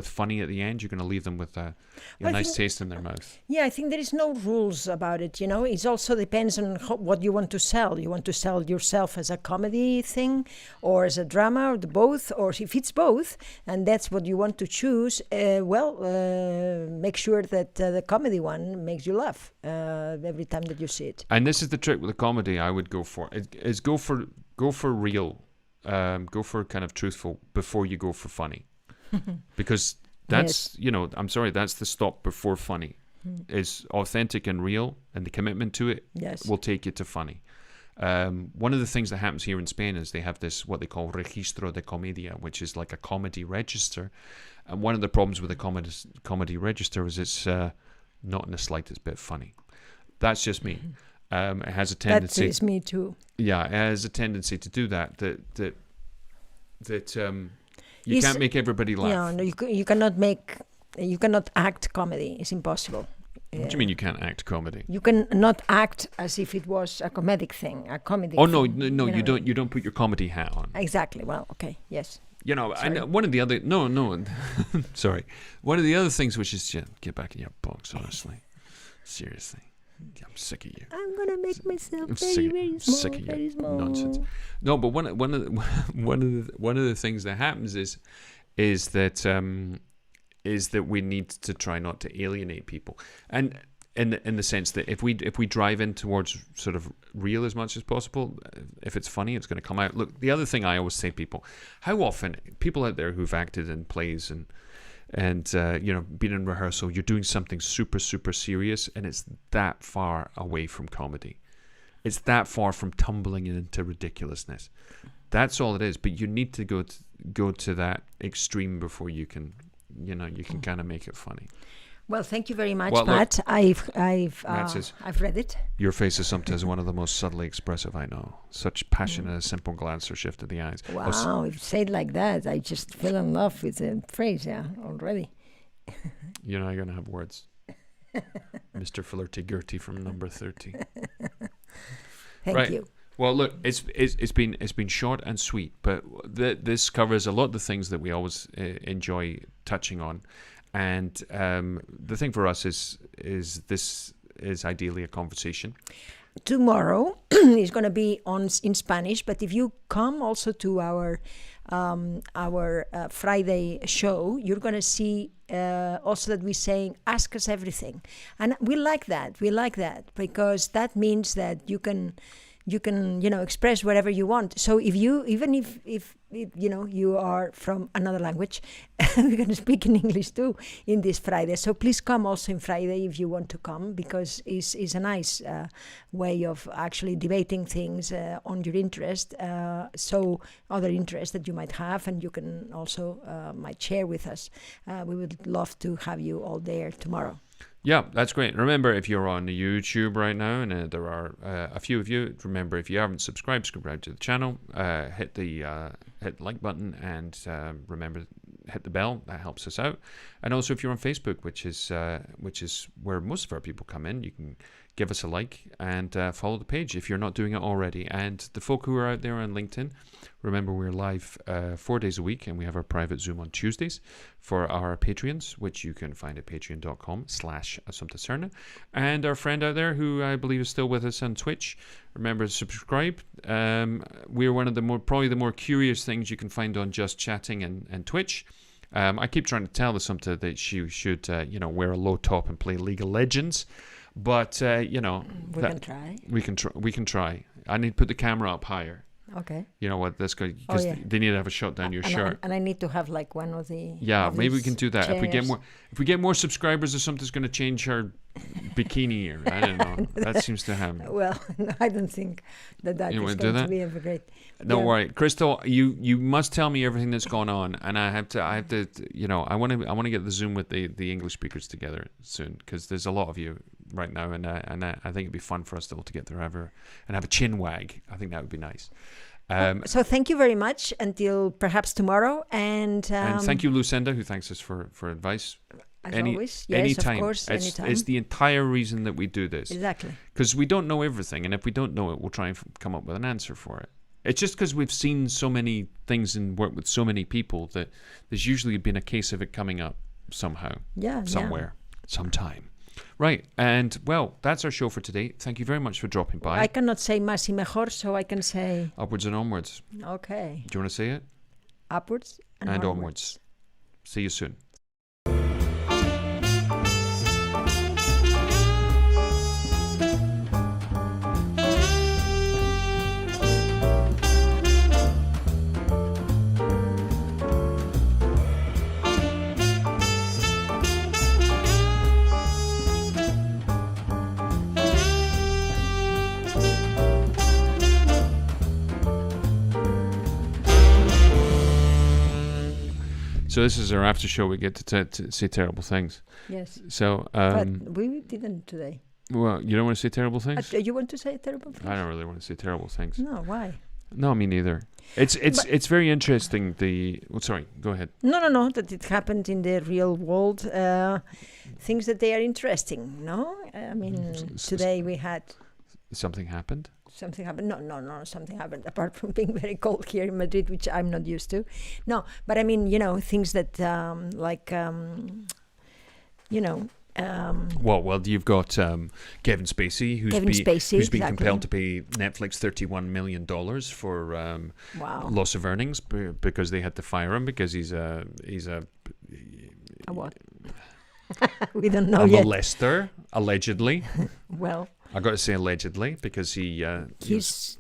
funny at the end, you're going to leave them with a nice taste in their mouth. Yeah, I think there is no rules about it. It also depends on what you want to sell. You want to sell yourself as a comedy thing, or as a drama, or both, or if it's both, and that's what you want to choose. Make sure that the comedy one makes you laugh every time that you see it. And this is the trick with the comedy. I would go for is go for real. Go for kind of truthful before you go for funny, because that's I'm sorry, that's the stop before funny. Is authentic and real, and the commitment to it will take you to funny. One of the things that happens here in Spain is they have this what they call registro de comedia, which is like a comedy register. And one of the problems with the comedy register is it's not in the slightest bit funny. That's just me. It has a tendency. That is me too. Yeah, it has a tendency to do that. You can't make everybody laugh. No, you cannot act comedy. It's impossible. What do you mean you can't act comedy? You can not act as if it was a comedic thing, a comedy. Oh no, you don't. You don't put your comedy hat on. Exactly. Well, okay, yes. And one of the other sorry. One of the other things which is get back in your box, honestly, seriously. I'm sick of you. I'm gonna make myself very small. Nonsense. No, but one of the things that happens is that we need to try not to alienate people, and in the sense that if we drive in towards sort of real as much as possible, if it's funny, it's going to come out. Look, the other thing I always say to people, how often people out there who've acted in plays and been in rehearsal, you're doing something super, super serious, and it's that far away from comedy. It's that far from tumbling into ridiculousness. That's all it is. But you need to go to that extreme before you can kind of make it funny. Well, thank you very much, Matt. I've read it. Your face, Assumpta, is one of the most subtly expressive I know. Such passion and a simple glance or shift of the eyes. Wow, if you say it like that, I just fell in love with the phrase, already. You're not going to have words. Mr. Flirty Gertie from number 30. Thank you. Well, look, it's been short and sweet, but this covers a lot of the things that we always enjoy touching on. And the thing for us is this is ideally a conversation. Tomorrow is going to be in Spanish, but if you come also to our Friday show, you're going to see also that we're saying "Ask us everything," and we like that. We like that because that means that you can express whatever you want. So if you are from another language, we're going to speak in English too in this Friday. So please come also on Friday if you want to come, because it's a nice way of actually debating things on your interest. So other interests that you might have, and you can also might share with us. We would love to have you all there tomorrow. Yeah, that's great. Remember, if you're on YouTube right now, and there are a few of you, remember, if you haven't subscribed to the channel, hit the like button, and remember, hit the bell. That helps us out. And also, if you're on Facebook, which is where most of our people come in, you can give us a like and follow the page if you're not doing it already. And the folk who are out there on LinkedIn, remember, we're live 4 days a week, and we have our private Zoom on Tuesdays for our Patreons, which you can find at patreon.com/Assumpta Serna. And our friend out there, who I believe is still with us on Twitch, remember to subscribe. We're one of the probably the more curious things you can find on Just Chatting and Twitch. I keep trying to tell Assumpta that she should, wear a low top and play League of Legends. But, we can try. We can try. I need to put the camera up higher. Okay. You know what? That's good, because they need to have a shot down your shirt. And I need to have like one of the. Yeah, maybe we can do that. Chairs. If we get more subscribers, or something's going to change her bikini, or I don't know. That seems to happen. Well, no, I don't think that is going to be ever great. Don't worry, Crystal. You must tell me everything that's going on, and I have to. I want to get the Zoom with the English speakers together soon, because there's a lot of you right now, and I think it'd be fun for us all to get together and have a chin wag. I think that would be nice. So thank you very much until perhaps tomorrow, and thank you, Lucinda, who thanks us for advice. As always, yes, of course, anytime. It's the entire reason that we do this. Exactly. Because we don't know everything, and if we don't know it, we'll try and come up with an answer for it. It's just because we've seen so many things and worked with so many people that there's usually been a case of it coming up somehow, somewhere, sometime. Right, and well, that's our show for today. Thank you very much for dropping by. I cannot say más y mejor, so I can say... Upwards and onwards. Okay. Do you want to say it? Upwards and onwards. See you soon. So this is our after show. We get to say terrible things. Yes. So, but we didn't today. Well, you don't want to say terrible things? You want to say terrible things? I don't really want to say terrible things. No, why? No, me neither. It's very interesting. Sorry, go ahead. No. That it happened in the real world. Things that they are interesting. No, I mean today we had. Something happened. Something happened. No. Something happened. Apart from being very cold here in Madrid, which I'm not used to. No, but I mean, things that Well, you've got Kevin Spacey, who's been compelled to pay Netflix $31 million for loss of earnings because they had to fire him because he's a what? We don't know yet. A molester, allegedly. Well, I got to say allegedly because he's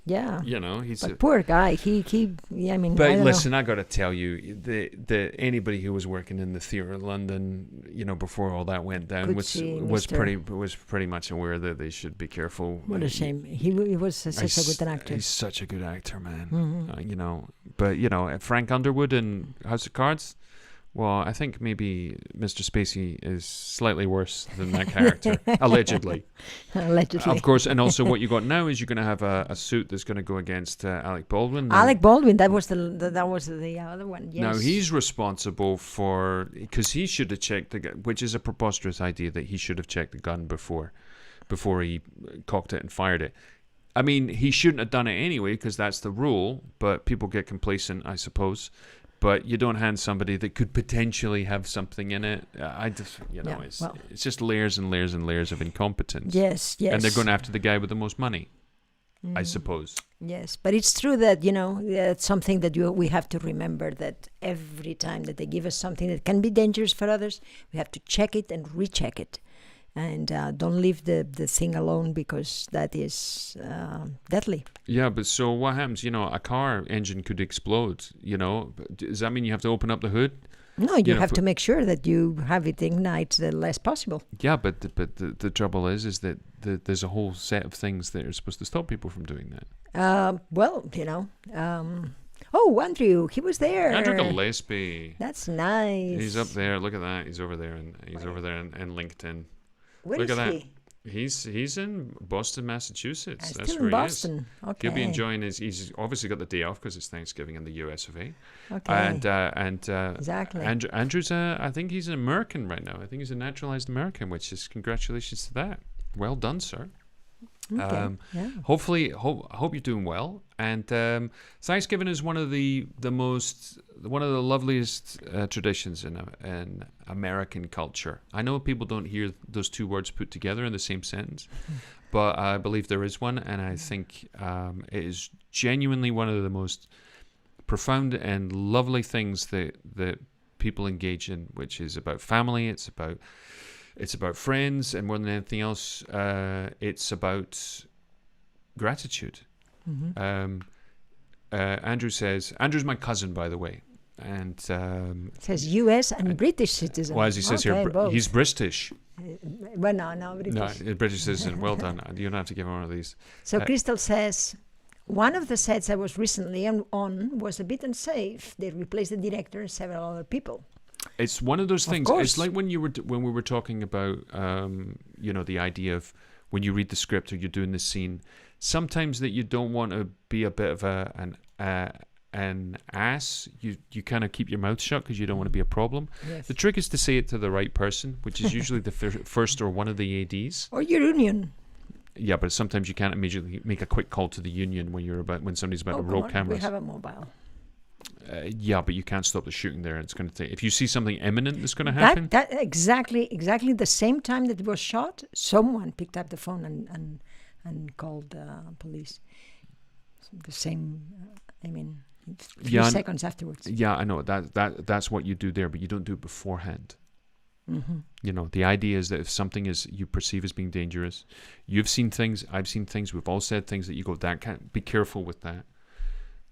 but poor guy. I mean. But listen, I got to tell you, the anybody who was working in the theatre in London, before all that went down, was pretty much aware that they should be careful. What a shame. He was such a good actor. He's such a good actor, man. Mm-hmm. But Frank Underwood in House of Cards. Well, I think maybe Mr. Spacey is slightly worse than that character, allegedly. Allegedly. Of course, and also what you got now is you're going to have a suit that's going to go against Alec Baldwin. Alec Baldwin, that was the other one. Yes. Now he's responsible because he should have checked the gun, which is a preposterous idea that he should have checked the gun before he cocked it and fired it. I mean, he shouldn't have done it anyway because that's the rule, but people get complacent, I suppose. But you don't hand somebody that could potentially have something in it. It's just layers and layers and layers of incompetence. Yes. And they're going after the guy with the most money, I suppose. Yes, but it's true that, it's something that we have to remember, that every time that they give us something that can be dangerous for others, we have to check it and recheck it. And don't leave the thing alone because that is deadly. Yeah, but so what happens? A car engine could explode. Does that mean you have to open up the hood? No, you have to make sure that you have it ignite the less possible. Yeah, but the trouble is that there's a whole set of things that are supposed to stop people from doing that. Andrew, he was there. Andrew Gillespie. That's nice. He's up there. Look at that. He's over there, and he's over there in LinkedIn. Where Look is at he? that. He's in Boston, Massachusetts. That's still where in Boston. He is. Okay. He'll be enjoying he's obviously got the day off because it's Thanksgiving in the US of A. Okay. Exactly. Andrew's I think he's an American right now. I think he's a naturalized American, which is congratulations to that. Well done, sir. Okay. Hopefully, hope you're doing well. And Thanksgiving is one of the loveliest traditions in American culture. I know people don't hear those two words put together in the same sentence, but I believe there is one, and I think it is genuinely one of the most profound and lovely things that people engage in, which is about family. It's about friends, and more than anything else, it's about gratitude. Mm-hmm. Andrew's my cousin, by the way, and says U.S. and British citizen. Well, as he says here, he's British. Well, no, British. No, British citizen. Well done. You don't have to give him one of these. So Crystal says, one of the sets I was recently on was a bit unsafe. They replaced the director and several other people. It's one of those things. It's like when we were talking about, the idea of when you read the script or you're doing the scene, sometimes that you don't want to be a bit of an ass, you kind of keep your mouth shut because you don't want to be a problem. Yes. The trick is to say it to the right person, which is usually the first or one of the ADs. Or your union. Yeah, but sometimes you can't immediately make a quick call to the union when somebody's about to roll cameras. We have a mobile. Yeah, but you can't stop the shooting there. It's going to take. If you see something imminent that's going to happen. That exactly the same time that it was shot, someone picked up the phone and called police. The same. I mean, a few seconds afterwards. Yeah, I know that's what you do there, but you don't do it beforehand. Mm-hmm. You know, the idea is that if something is you perceive as being dangerous, you've seen things, I've seen things, we've all said things that you go, that can't be careful with that.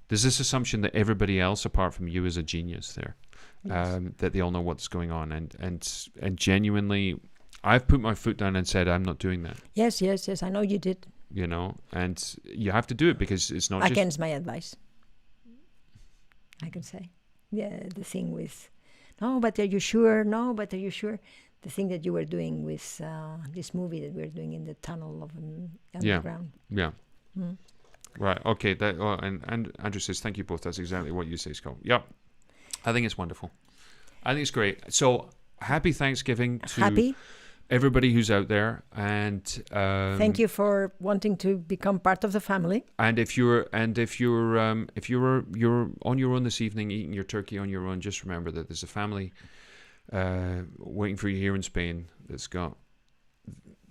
There's this assumption that everybody else apart from you is a genius there, Yes. that they all know what's going on, and genuinely, I've put my foot down and said I'm not doing that. Yes. I know you did. You know, and you have to do it because it's not against my advice. I can say, yeah, the thing with, no, but are you sure? No, but are you sure? The thing that you were doing with this movie that we're doing in the tunnel of underground. Yeah. Mm. Right. Okay. That. And Andrew says, "Thank you both. That's exactly what you say, Scott." Yep. I think it's wonderful. I think it's great. So happy Thanksgiving to everybody who's out there, and thank you for wanting to become part of the family. And if you're on your own this evening, eating your turkey on your own, just remember that there's a family waiting for you here in Spain that's got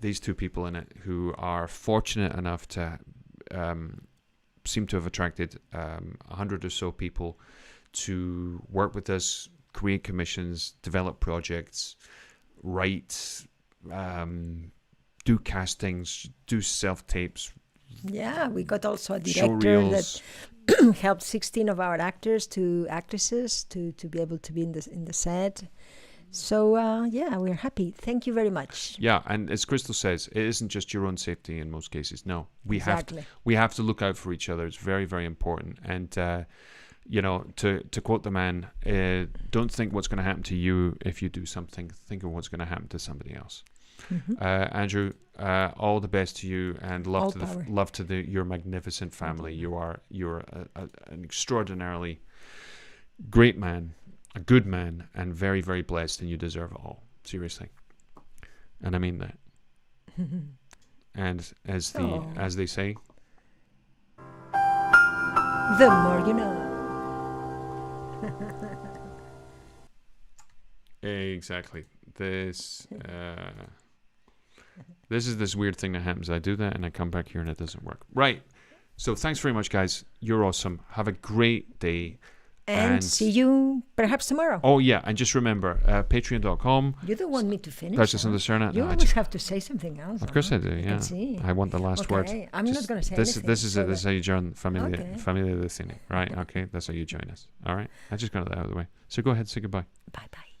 these two people in it who are fortunate enough to seem to have attracted 100 or so people to work with us, create commissions, develop projects, write, do castings, do self-tapes. Yeah, we got also a director that helped 16 of our actresses to be able to be in the set. So yeah, we're happy. Thank you very much. Yeah, and as Crystal says, it isn't just your own safety in most cases. No, we have to look out for each other. It's very, very important. And you know, to quote the man, don't think what's going to happen to you if you do something. Think of what's going to happen to somebody else. Mm-hmm. Andrew, all the best to you, and love to your magnificent family. You're an extraordinarily great man, a good man, and very, very blessed, and you deserve it all. Seriously, and I mean that. And as they say, the more you know. Exactly. This is this weird thing that happens. I do that and I come back here and it doesn't work. Right. So thanks very much, guys. You're awesome. Have a great day. And see you perhaps tomorrow. Oh, yeah. And just remember, patreon.com. You don't want me to finish. Assumpta Serna. You always have to say something else. Of course I do, yeah. I want the last word. I'm not going to say anything. This is it. This is how you join Familia de Cine. Right? Okay. That's how you join us. All right. I just got that out of the way. So go ahead and say goodbye. Bye-bye.